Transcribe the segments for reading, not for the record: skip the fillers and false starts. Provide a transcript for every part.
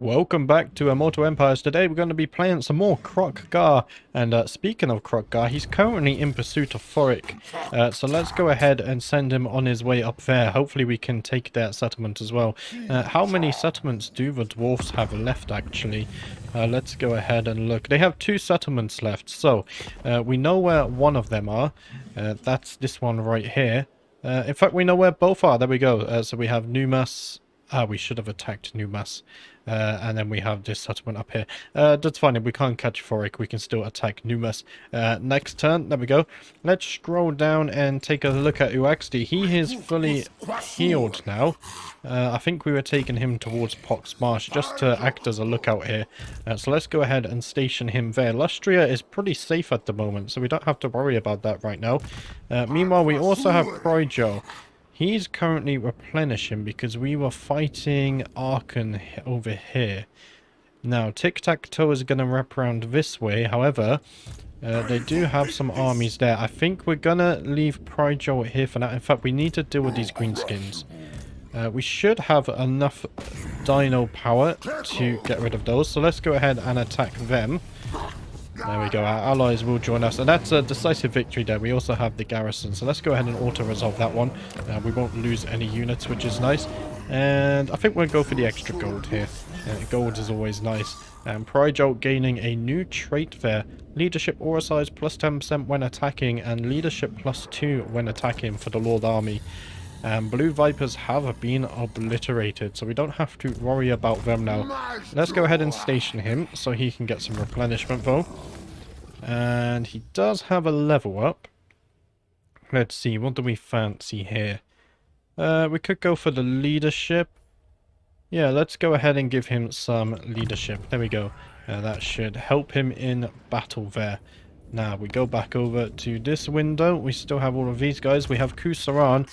Welcome back to Immortal Empires. Today we're going to be playing some more Kroq-Gar. And speaking of Kroq-Gar, he's currently in pursuit of Thoric. So let's go ahead and send him on his way up there. Hopefully we can take that settlement as well. How many settlements do the dwarfs have left actually? Let's go ahead and look. They have 2 settlements left. So we know where one of them are. That's this one right here. In fact, we know where both are. There we go. So we have Numas. We should have attacked Numas. And then we have this settlement up here. That's fine. If we can't catch Thoric, we can still attack Numas. Next turn. There we go. Let's scroll down and take a look at Uaxdi. He is fully healed now. I think we were taking him towards Pox Marsh just to act as a lookout here. So let's go ahead and station him there. Lustria is pretty safe at the moment, so we don't have to worry about that right now. Meanwhile, we also have Pryjo. He's currently replenishing because we were fighting Arkan over here. Now, Tic-Tac-Toe is going to wrap around this way. However, they do have some armies there. I think we're going to leave Pryjo here for now. In fact, we need to deal with these greenskins. We should have enough dino power to get rid of those. So let's go ahead and attack them. There we go, our allies will join us, and that's a decisive victory there. We also have the garrison, so let's go ahead and auto-resolve that one. We won't lose any units, which is nice. And I think we'll go for the extra gold here. Gold is always nice. And Pryjo gaining a new trait there. Leadership aura size plus 10% when attacking, and leadership plus 2 when attacking for the Lord Army. Blue Vipers have been obliterated, so we don't have to worry about them now. Let's go ahead and station him so he can get some replenishment though. And he does have a level up. Let's see, what do we fancy here? We could go for the leadership. Yeah, let's go ahead and give him some leadership. There we go. That should help him in battle there. Now, we go back over to this window. We still have all of these guys. We have Kusaran.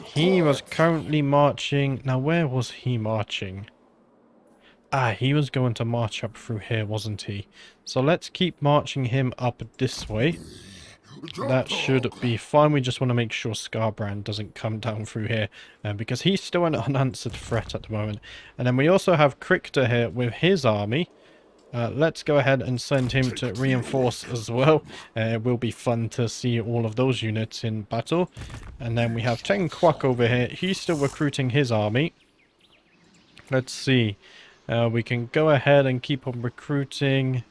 He was currently marching. Now, where was he marching? He was going to march up through here, wasn't he? So let's keep marching him up this way. That should be fine. We just want to make sure Scarbrand doesn't come down through here. Because he's still an unanswered threat at the moment. And then we also have Krikta here with his army. Let's go ahead and send him to reinforce as well. It will be fun to see all of those units in battle. And then we have Tenquak over here. He's still recruiting his army. Let's see. We can go ahead and keep on recruiting.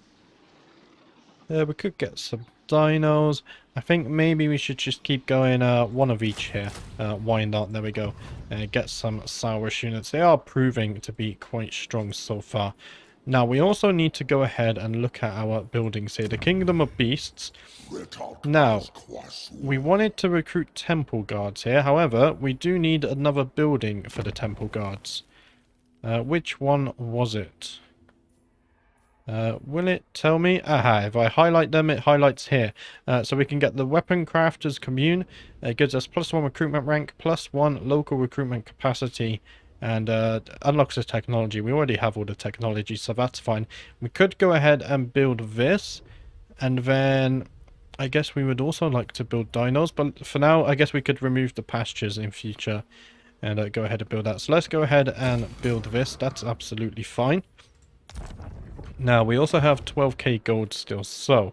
We could get some dinos. I think maybe we should just keep going one of each here. Why not? There we go. Get some Saurish units. They are proving to be quite strong so far. Now, we also need to go ahead and look at our buildings here. The Kingdom of Beasts. Now, we wanted to recruit Temple Guards here. However, we do need another building for the Temple Guards. Which one was it? Will it tell me? Aha, if I highlight them, it highlights here. So we can get the Weapon Crafters Commune. It gives us +1 recruitment rank, +1 local recruitment capacity. And unlocks the technology. We already have all the technology, so that's fine. We could go ahead and build this. And then I guess we would also like to build dinos. But for now, I guess we could remove the pastures in future. And go ahead and build that. So let's go ahead and build this. That's absolutely fine. Now, we also have 12k gold still. So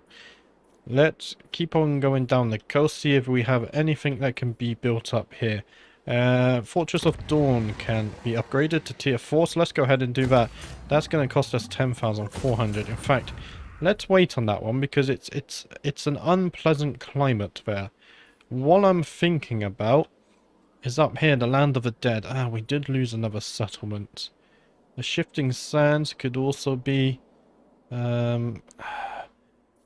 let's keep on going down the coast. See if we have anything that can be built up here. Fortress of Dawn can be upgraded to tier 4, so let's go ahead and do that. That's going to cost us 10,400. In fact, let's wait on that one because it's an unpleasant climate there. What I'm thinking about is up here, the Land of the Dead. We did lose another settlement. The Shifting Sands could also be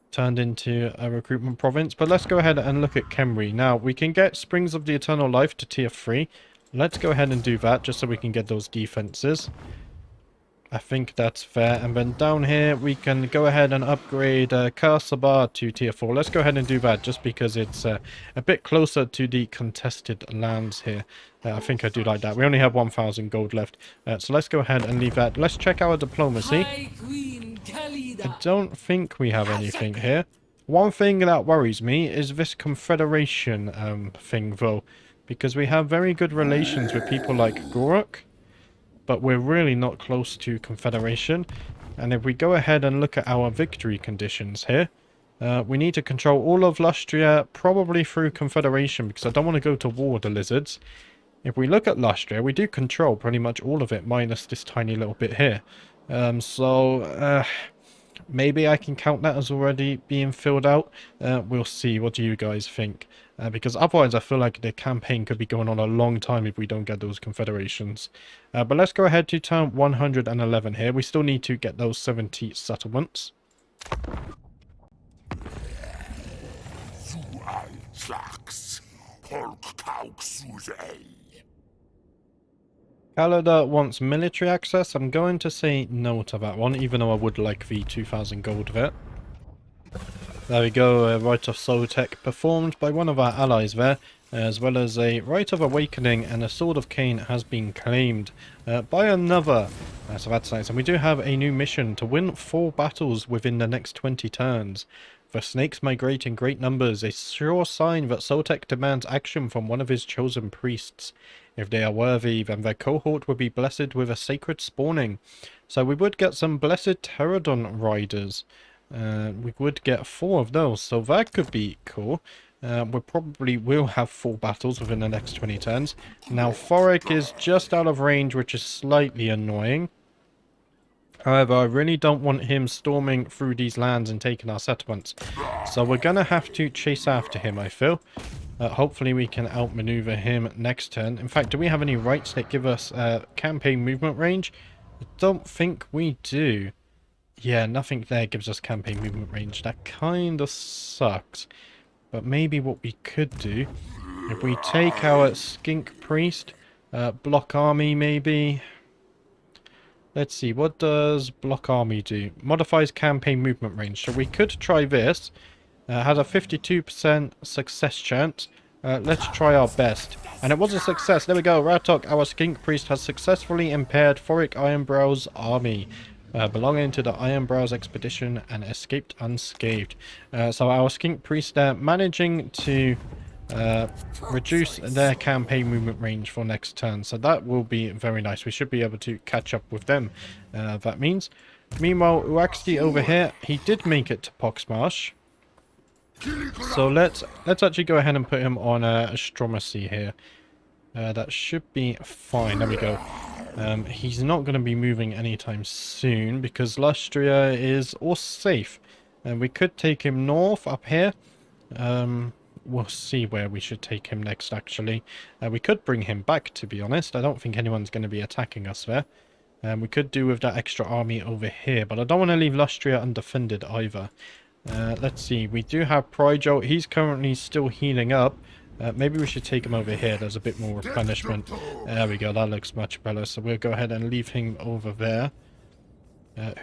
turned into a recruitment province, but let's go ahead and look at Khemri. Now, we can get Springs of the Eternal Life to tier 3. Let's go ahead and do that, just so we can get those defenses. I think that's fair. And then down here, we can go ahead and upgrade Karsabar to tier 4. Let's go ahead and do that, just because it's a bit closer to the contested lands here. I think I do like that. We only have 1,000 gold left. So let's go ahead and leave that. Let's check our diplomacy. I don't think we have anything here. One thing that worries me is this confederation thing, though. Because we have very good relations with people like Gorok. but we're really not close to Confederation. And if we go ahead and look at our victory conditions here, we need to control all of Lustria, probably through Confederation, because I don't want to go to war with the lizards. If we look at Lustria, we do control pretty much all of it, minus this tiny little bit here. Maybe I can count that as already being filled out. We'll see. What do you guys think? Because otherwise I feel like the campaign could be going on a long time if we don't get those confederations. But let's go ahead to turn 111 here. We still need to get those 70 settlements. Canada wants military access. I'm going to say no to that one, even though I would like the 2,000 gold there. There we go, a Rite of Sotek performed by one of our allies there, as well as a Rite of Awakening, and a Sword of Cain has been claimed by another. So that's nice. And we do have a new mission to win 4 battles within the next 20 turns. The snakes migrate in great numbers, a sure sign that Sotek demands action from one of his chosen priests. If they are worthy, then their cohort will be blessed with a sacred spawning. So we would get some blessed Pterodon riders. We would get 4 of those, so that could be cool. We probably will have 4 battles within the next 20 turns. Now, Thoric is just out of range, which is slightly annoying. However, I really don't want him storming through these lands and taking our settlements. So we're going to have to chase after him, I feel. Hopefully we can outmaneuver him next turn. In fact, do we have any rights that give us campaign movement range? I don't think we do. Yeah, nothing there gives us campaign movement range. That kind of sucks. But maybe what we could do, if we take our Skink Priest, Block Army maybe. Let's see, what does Block Army do? Modifies campaign movement range. So we could try this. Has a 52% success chance. Let's try our best. And it was a success. There we go. Ratok, our Skink Priest, has successfully impaired Thoric Ironbrow's army, belonging to the Ironbrow's expedition, and escaped unscathed. So our Skink Priest there managing to reduce their campaign movement range for next turn. So that will be very nice. We should be able to catch up with them. That means. Meanwhile, Uaxti over here, he did make it to Poxmarsh. So let's actually go ahead and put him on Astromacy here. That should be fine. There we go. He's not going to be moving anytime soon because Lustria is all safe. And we could take him north up here. We'll see where we should take him next, actually. We could bring him back, to be honest. I don't think anyone's going to be attacking us there. We could do with that extra army over here, but I don't want to leave Lustria undefended either. Let's see, we do have Pryjo. He's currently still healing up. Maybe we should take him over here. There's a bit more replenishment. There we go, that looks much better. So we'll go ahead and leave him over there.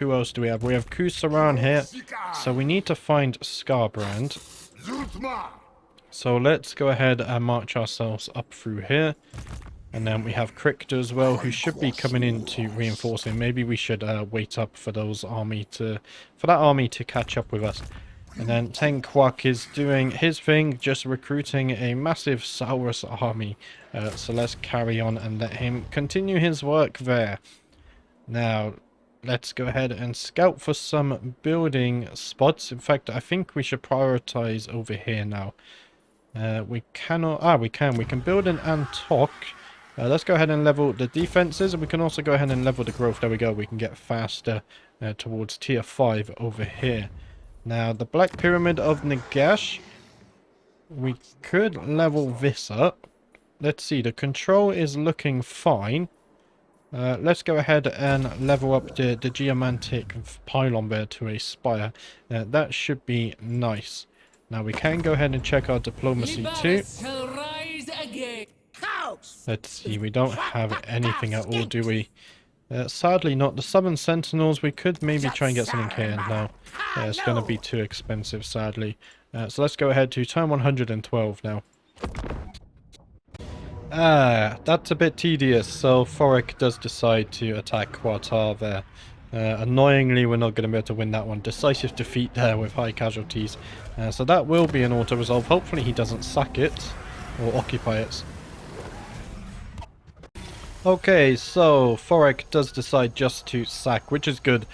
Who else do we have? We have Kusaran here. So we need to find Scarbrand. So let's go ahead and march ourselves up through here. And then we have Kroq-Gar as well, who should be coming in to reinforce him. Maybe we should wait up for that army to catch up with us. And then Tenquak is doing his thing, just recruiting a massive Saurus army. So let's carry on and let him continue his work there. Now, let's go ahead and scout for some building spots. In fact, I think we should prioritize over here now. We cannot... we can. We can build an Antok. Let's go ahead and level the defenses, and we can also go ahead and level the growth. There we go. We can get faster towards tier 5 over here. Now, the Black Pyramid of Nagash, we could level this up. Let's see. The control is looking fine. Let's go ahead and level up the geomantic pylon there to a spire. That should be nice. Now, we can go ahead and check our diplomacy too. Let's see, we don't have anything at all, do we? Sadly not. The Southern Sentinels, we could maybe try and get something here. No, it's going to be too expensive, sadly. So let's go ahead to turn 112 now. That's a bit tedious. So Thoric does decide to attack Quartar there. Annoyingly, we're not going to be able to win that one. Decisive defeat there with high casualties. So that will be an auto-resolve. Hopefully he doesn't sack it or occupy it. Okay, so Thorek does decide just to sack, which is good.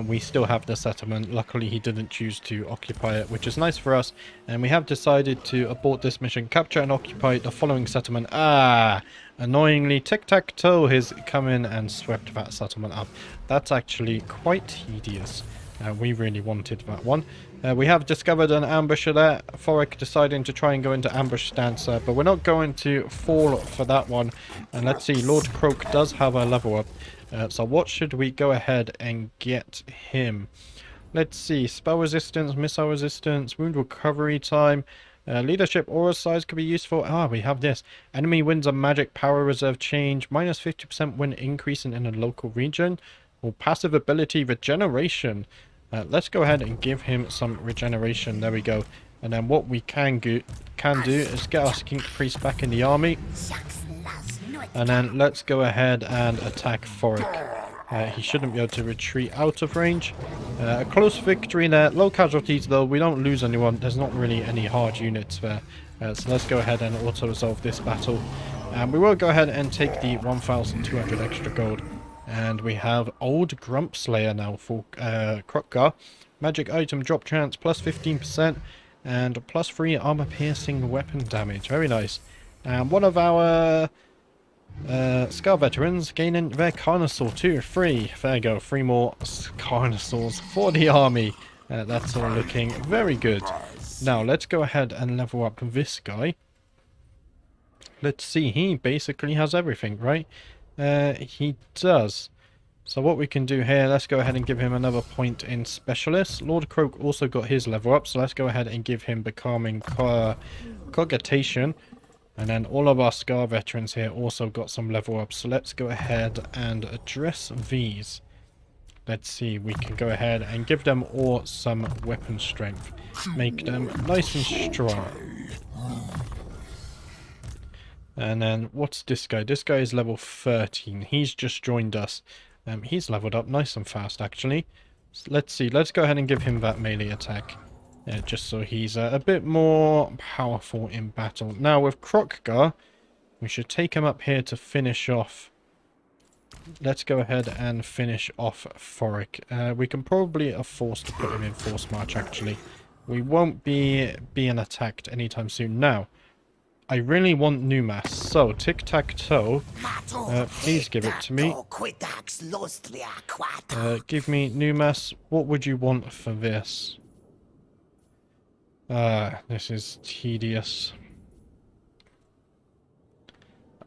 We still have the settlement. Luckily, he didn't choose to occupy it, which is nice for us. And we have decided to abort this mission, capture and occupy the following settlement. Ah, annoyingly, Tic-Tac-Toe has come in and swept that settlement up. That's actually quite tedious. We really wanted that one. We have discovered an ambusher there. Thorek deciding to try and go into ambush stance, but we're not going to fall for that one. And let's see, Lord Kroq does have a level up. So what should we go ahead and get him? Let's see, spell resistance, missile resistance, wound recovery time, leadership aura size could be useful. Ah, we have this. Enemy wins a magic power reserve change, minus 50% when increasing in a local region, or passive ability regeneration. Let's go ahead and give him some regeneration. There we go. And then what we can do is get our skink priest back in the army. And then let's go ahead and attack Thorek. He shouldn't be able to retreat out of range. A close victory there. Low casualties though. We don't lose anyone. There's not really any hard units there. So let's go ahead and auto-resolve this battle. And we will go ahead and take the 1,200 extra gold. And we have Old Grump Slayer now for Kroq-Gar. Magic item drop chance plus 15%. And plus 3 armor piercing weapon damage. Very nice. And one of our Scar veterans gaining their Carnosaur too. 3. There you go. 3 more Carnosaurs for the army. That's all looking very good. Now let's go ahead and level up this guy. Let's see. He basically has everything, right? He does. So what we can do here, let's go ahead and give him another point in Specialist. Lord Kroq also got his level up, so let's go ahead and give him Becoming Cogitation. And then all of our Scar veterans here also got some level up, so let's go ahead and address these. Let's see, we can go ahead and give them all some weapon strength. Make them nice and strong. And then, what's this guy? This guy is level 13. He's just joined us. He's leveled up nice and fast, actually. So let's see. Let's go ahead and give him that melee attack. Just so he's a bit more powerful in battle. Now, with Kroq-Gar, we should take him up here to finish off. Let's go ahead and finish off Thorek. We can probably afford to put him in force march, actually. We won't be being attacked anytime soon. Now, I really want new mass, so Tic-Tac-Toe, please give it to me. Give me new mass. What would you want for this? This is tedious.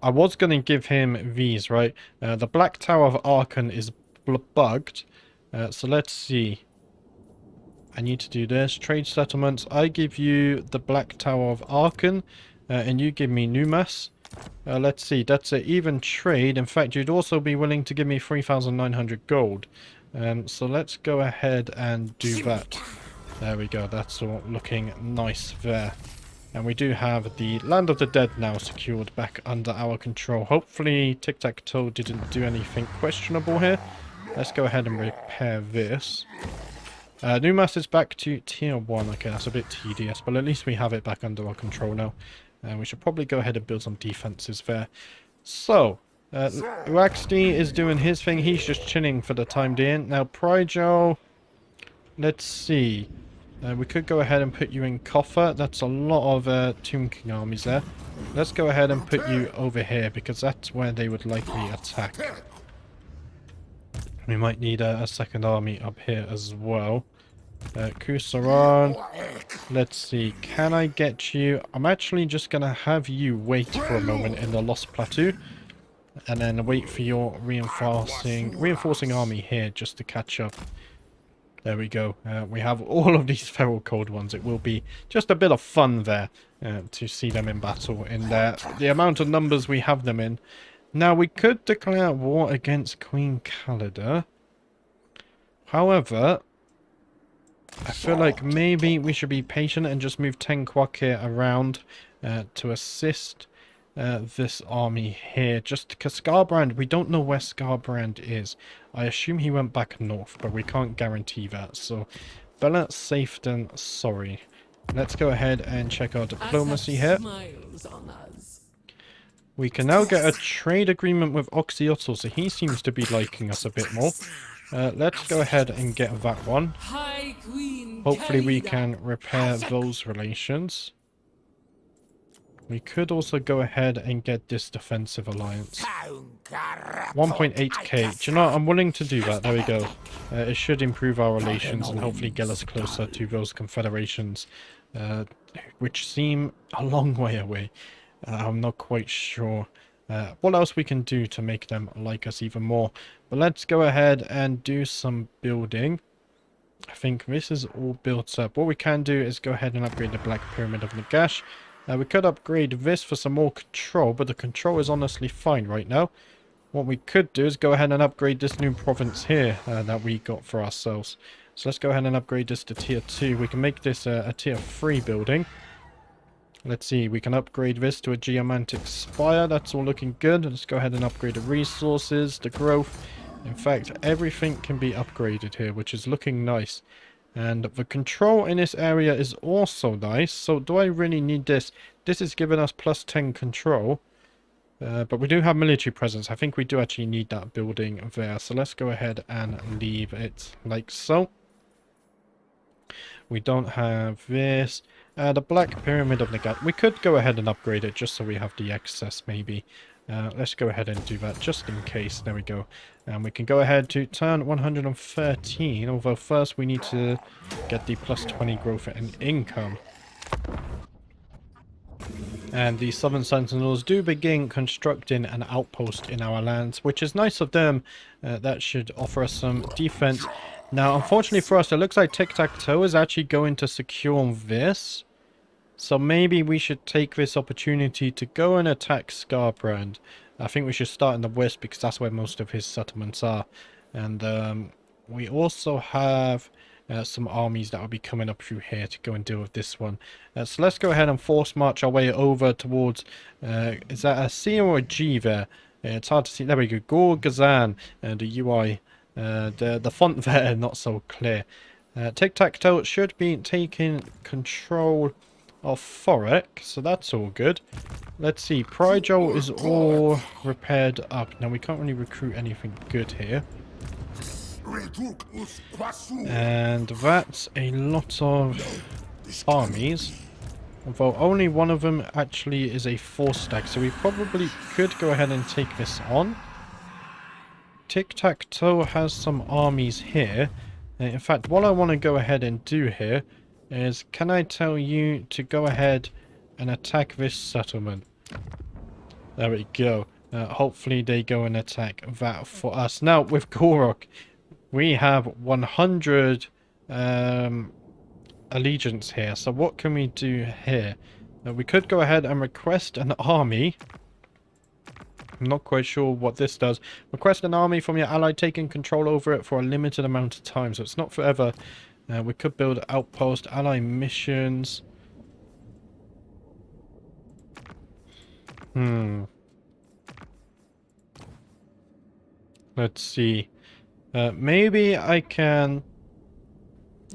I was going to give him these, right? The Black Tower of Archon is bugged, so let's see. I need to do this. Trade settlements. I give you the Black Tower of Archon. And you give me Numas. Let's see, that's an even trade. In fact, you'd also be willing to give me 3,900 gold. So let's go ahead and do that. There we go, that's all looking nice there. And we do have the Land of the Dead now secured back under our control. Hopefully Tic-Tac-Toe didn't do anything questionable here. Let's go ahead and repair this. Numas is back to tier 1. Okay, that's a bit tedious, but at least we have it back under our control now. We should probably go ahead and build some defenses there. So, Uaxti is doing his thing. He's just chilling for the time being. Now, Pryjo, let's see. We could go ahead and put you in Coffer. That's a lot of Tomb King armies there. Let's go ahead and put you over here, because that's where they would likely attack. We might need a second army up here as well. Kusaran, let's see, can I get you? I'm actually just going to have you wait for a moment in the Lost Plateau, and then wait for your reinforcing army here just to catch up. There we go. We have all of these feral cold ones. It will be just a bit of fun there to see them in battle in the amount of numbers we have them in. Now, we could declare war against Queen Calida. However, I feel like maybe we should be patient and just move Tenquak here around to assist this army here. Just because Scarbrand, we don't know where Scarbrand is. I assume he went back north, but we can't guarantee that. So, better safe than sorry. Let's go ahead and check our diplomacy here. We can now get a trade agreement with Oxyotl, so he seems to be liking us a bit more. Let's go ahead and get that one. Hopefully we can repair those relations. We could also go ahead and get this defensive alliance. 1.8k. Do you know what? I'm willing to do that. There we go. It should improve our relations and hopefully get us closer to those confederations, which seem a long way away. I'm not quite sure what else we can do to make them like us even more. But let's go ahead and do some building. I think this is all built up. What we can do is go ahead and upgrade the Black Pyramid of Nagash. We could upgrade this for some more control, but the control is honestly fine right now. What we could do is go ahead and upgrade this new province here that we got for ourselves. So let's go ahead and upgrade this to tier 2. We can make this a tier 3 building. Let's see, we can upgrade this to a geomantic spire. That's all looking good. Let's go ahead and upgrade the resources, the growth. In fact, everything can be upgraded here, which is looking nice. And the control in this area is also nice. So do I really need this? This is giving us plus 10 control. But we do have military presence. I think we do actually need that building there. So let's go ahead and leave it like so. We don't have this. The Black Pyramid of Nagash. We could go ahead and upgrade it just so we have the excess maybe. Let's go ahead and do that just in case. There we go. And we can go ahead to turn 113. Although first we need to get the plus 20 growth in income. And the Southern Sentinels do begin constructing an outpost in our lands, which is nice of them. That should offer us some defense. Now, unfortunately for us, it looks like Tic-Tac-Toe is actually going to secure this. So maybe we should take this opportunity to go and attack Scarbrand. I think we should start in the west because that's where most of his settlements are. And we also have some armies that will be coming up through here to go and deal with this one. So let's go ahead and force march our way over towards... is that a C or a G there? It's hard to see. There we go. Gorgazan, the UI. The font there, not so clear. Tic-Tac-Toe should be taking control of Thoric, so that's all good. Let's see, Prigel is all repaired up. Now we can't really recruit anything good here. And that's a lot of armies. Although only one of them actually is a 4-stack, so we probably could go ahead and take this on. Tic-Tac-Toe has some armies here. In fact, what I want to go ahead and do here is, can I tell you to go ahead and attack this settlement? There we go. Hopefully they go and attack that for us. Now, with Korok, we have 100 allegiance here. So what can we do here? We could go ahead and request an army. I'm not quite sure what this does. Request an army from your ally taking control over it for a limited amount of time. So it's not forever. We could build outpost, ally missions. Let's see. Maybe I can...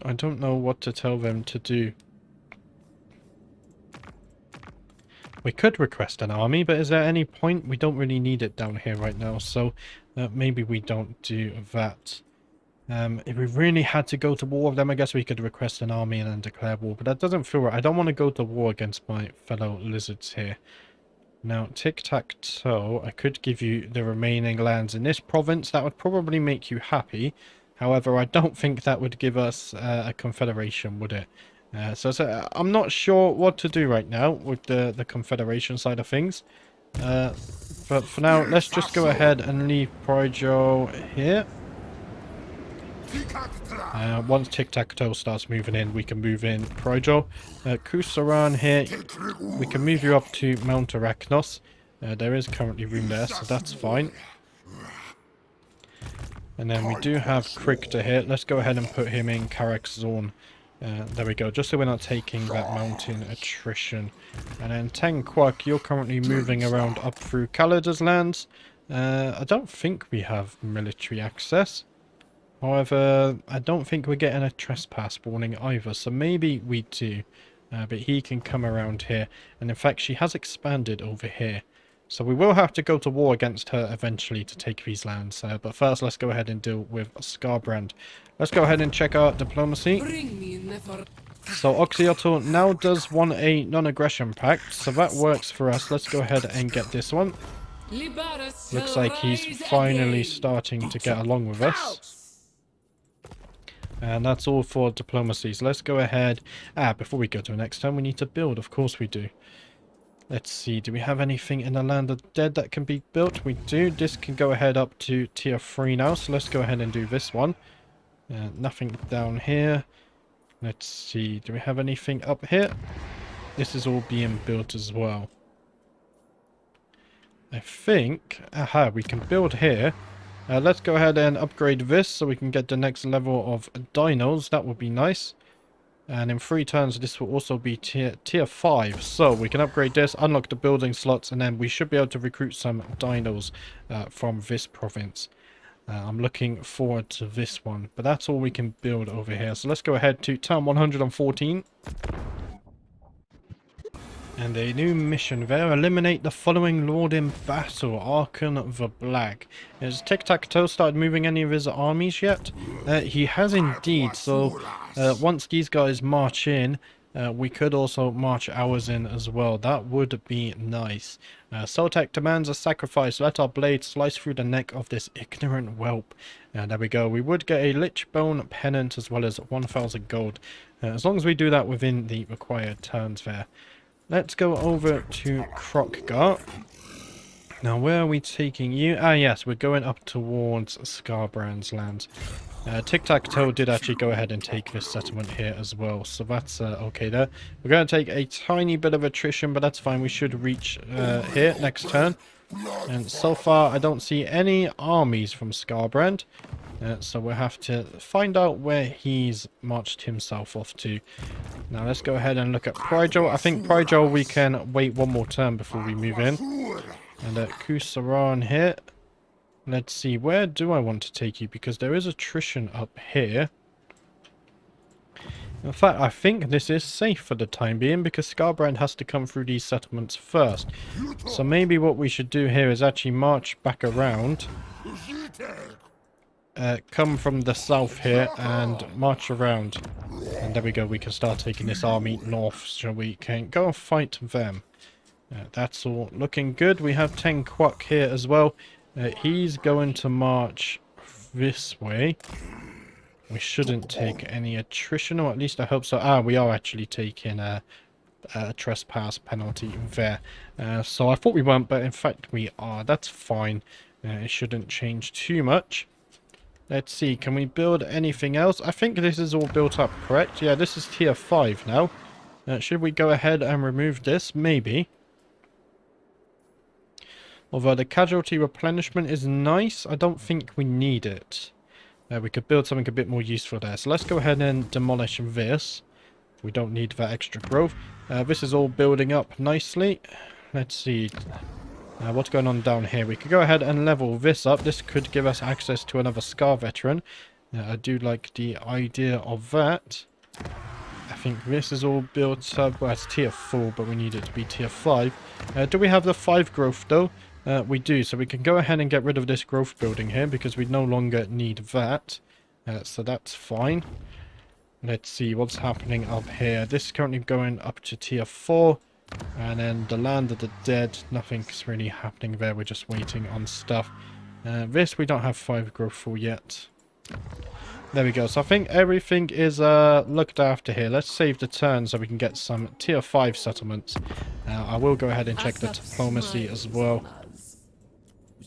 I don't know what to tell them to do. We could request an army, but is there any point? We don't really need it down here right now, so maybe we don't do that. If we really had to go to war with them, I guess we could request an army and then declare war, but that doesn't feel right. I don't want to go to war against my fellow lizards here. Now, Tic-Tac-Toe, I could give you the remaining lands in this province. That would probably make you happy. However, I don't think that would give us a confederation, would it? So I'm not sure what to do right now with the confederation side of things. But for now, let's just go ahead and leave Prigel here. Once Tic-Tac-Toe starts moving in, we can move in Prigel. Kusaran here, we can move you up to Mount Arachnos. There is currently room there, so that's fine. And then we do have Krikta here. Let's go ahead and put him in Karak-Zorn. There we go, just so we're not taking that mountain attrition. And then Tenquak, you're currently moving around up through Kaladar's lands. I don't think we have military access. However, I don't think we're getting a trespass warning either, so maybe we do. But he can come around here. And in fact, she has expanded over here. So we will have to go to war against her eventually to take these lands. But first, let's go ahead and deal with Scarbrand. Let's go ahead and check our diplomacy. So Oxyotl now does want a non-aggression pact, so that works for us. Let's go ahead and get this one. Looks like he's finally starting to get along with us. And that's all for diplomacy. So let's go ahead. Before we go to the next turn, we need to build. Of course we do. Let's see. Do we have anything in the Land of the Dead that can be built? We do. This can go ahead up to tier 3 now. So let's go ahead and do this one. Nothing down here. Let's see. Do we have anything up here? This is all being built as well. I think... Aha, we can build here. Let's go ahead and upgrade this so we can get the next level of dinos. That would be nice. And in 3 turns, this will also be tier 5. So we can upgrade this, unlock the building slots, and then we should be able to recruit some dinos from this province. I'm looking forward to this one. But that's all we can build over here. So let's go ahead to turn 114. And a new mission there. Eliminate the following Lord in battle. Archon the Black. Has Tic-Tac-Toe started moving any of his armies yet? He has indeed. So once these guys march in, we could also march ours in as well. That would be nice. Soltec demands a sacrifice. Let our blade slice through the neck of this ignorant whelp. There we go. We would get a Lich Bone Pennant as well as 1,000 gold. As long as we do that within the required turns there. Let's go over to Kroq-Gar. Now, where are we taking you? Yes, we're going up towards Scarbrand's lands. Tic-Tac-Toe did actually go ahead and take this settlement here as well, so that's okay there. We're going to take a tiny bit of attrition, but that's fine. We should reach here next turn. And so far, I don't see any armies from Scarbrand. So we'll have to find out where he's marched himself off to. Now let's go ahead and look at Prigel. I think Prigel we can wait one more turn before we move in. And Kusaran here. Let's see, where do I want to take you? Because there is attrition up here. In fact, I think this is safe for the time being because Scarbrand has to come through these settlements first. So maybe what we should do here is actually march back around. Come from the south here and march around. And there we go, we can start taking this army north so we can go and fight them. That's all looking good. We have 10 Quack here as well. He's going to march this way. We shouldn't take any attrition, or at least I hope so. We are actually taking a trespass penalty there. So I thought we weren't, but in fact we are. That's fine. It shouldn't change too much. Let's see, can we build anything else? I think this is all built up, correct? Yeah, this is tier 5 now. Should we go ahead and remove this? Maybe. Although the casualty replenishment is nice, I don't think we need it. We could build something a bit more useful there. So let's go ahead and demolish this. We don't need that extra growth. This is all building up nicely. Let's see. What's going on down here? We could go ahead and level this up. This could give us access to another Scar Veteran. I do like the idea of that. I think this is all built up. Well, it's tier 4, but we need it to be tier 5. Do we have the 5 growth, though? We do, so we can go ahead and get rid of this growth building here because we no longer need that. So that's fine. Let's see what's happening up here. This is currently going up to tier 4. And then the Land of the Dead, nothing's really happening there. We're just waiting on stuff. This we don't have 5 growth for yet. There we go. So I think everything is looked after here. Let's save the turn so we can get some tier 5 settlements. I will go ahead and check the diplomacy as well.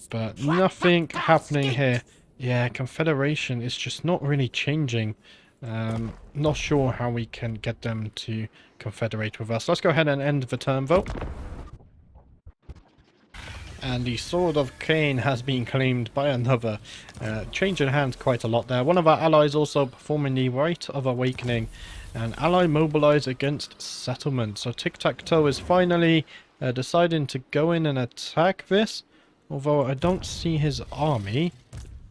But nothing happening here. Yeah, Confederation is just not really changing. Not sure how we can get them to confederate with us. Let's go ahead and end the turn vote. And the Sword of Cain has been claimed by another. Changing hands quite a lot there. One of our allies also performing the Rite of Awakening. An ally mobilized against settlement. So Tic-Tac-Toe is finally deciding to go in and attack this. Although I don't see his army.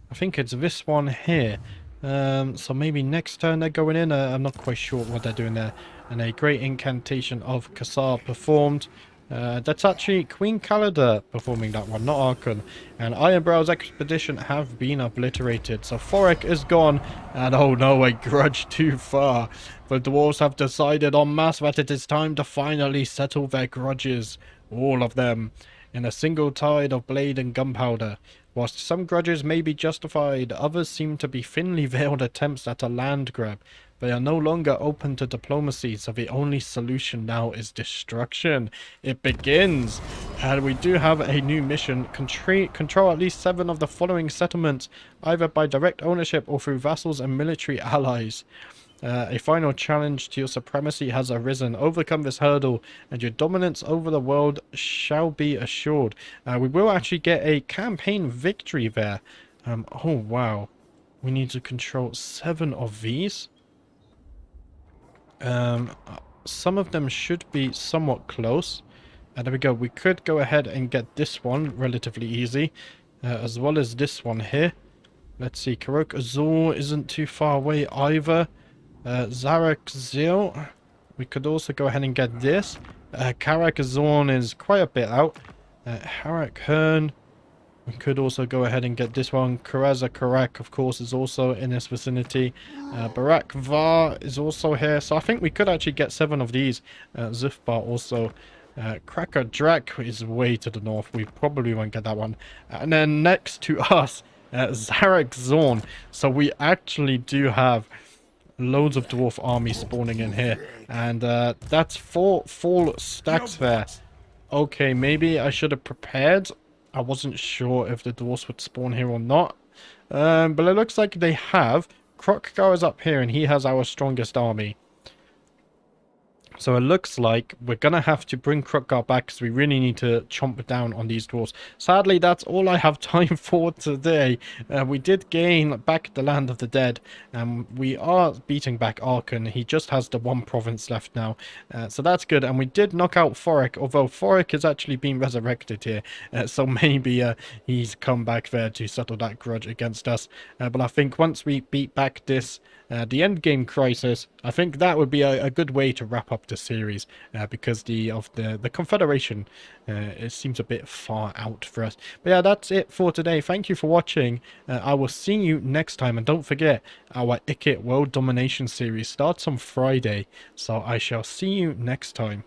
I think it's this one here. So maybe next turn they're going in. I'm not quite sure what they're doing there. And a great incantation of Kassar performed. That's actually Queen Calida performing that one, not Arkhan. And Ironbrow's expedition have been obliterated. So Thoric is gone. And oh no, a grudge too far. The dwarves have decided en masse that it is time to finally settle their grudges. All of them. In a single tide of blade and gunpowder. Whilst some grudges may be justified, others seem to be thinly veiled attempts at a land grab. They are no longer open to diplomacy, so the only solution now is destruction. It begins! And we do have a new mission. Control at least 7 of the following settlements, either by direct ownership or through vassals and military allies. A final challenge to your supremacy has arisen. Overcome this hurdle, and your dominance over the world shall be assured. We will actually get a campaign victory there. Oh, wow. We need to control 7 of these. Some of them should be somewhat close. There we go. We could go ahead and get this one relatively easy, as well as this one here. Let's see. Kroq-Gar isn't too far away either. Zarak Zil. We could also go ahead and get this. Karak-Zorn is quite a bit out. Harak Hearn. We could also go ahead and get this one. Karaza Karak, of course, is also in this vicinity. Barak Var is also here. So I think we could actually get 7 of these. Zufbar also. Cracker Drak is way to the north. We probably won't get that one. And then next to us, Zarak Zorn. So we actually do have loads of dwarf armies spawning in here. And that's 4 full stacks there. Okay, maybe I should have prepared. I wasn't sure if the dwarves would spawn here or not. But it looks like they have. Kroq-Gar is up here and he has our strongest army. So it looks like we're going to have to bring Kroq-Gar back because we really need to chomp down on these dwarves. Sadly, that's all I have time for today. We did gain back the Land of the Dead. We are beating back Arkhan. He just has the 1 province left now. So that's good. And we did knock out Thoric, although Thoric has actually been resurrected here. So maybe he's come back there to settle that grudge against us. But I think once we beat back this, the Endgame Crisis, I think that would be a good way to wrap up the series, because the Confederation, it seems a bit far out for us. But yeah, that's it for today. Thank you for watching. I will see you next time, and don't forget, our Ikit World Domination series starts on Friday, so I shall see you next time.